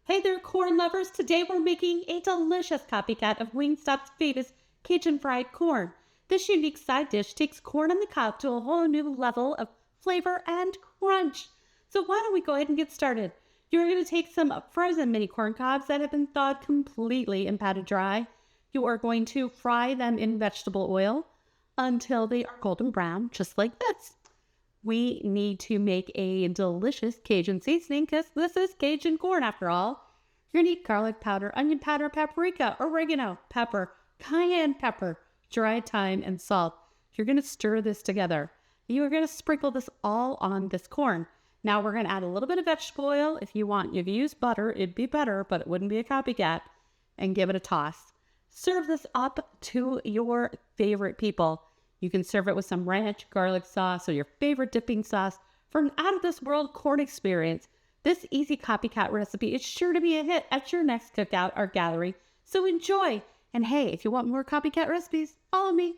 Hey there, corn lovers. Today we're making a delicious copycat of Wingstop's famous Cajun Fried Corn. This unique side dish takes corn on the cob to a whole new level of flavor and crunch. So why don't we go ahead and get started? You're going to take some frozen mini corn cobs that have been thawed completely and patted dry. You are going to fry them in vegetable oil until they are golden brown, just like this. We need to make a delicious Cajun seasoning because this is Cajun corn after all. You're going to need garlic powder, onion powder, paprika, oregano, pepper, cayenne pepper, dried thyme, and salt. You're going to stir this together. You are going to sprinkle this all on this corn. Now we're going to add a little bit of vegetable oil. If you use butter, it'd be better, but it wouldn't be a copycat. And give it a toss. Serve this up to your favorite people. You can serve it with some ranch, garlic sauce, or your favorite dipping sauce for an out-of-this-world corn experience. This easy copycat recipe is sure to be a hit at your next cookout or gathering, so enjoy! And hey, if you want more copycat recipes, follow me.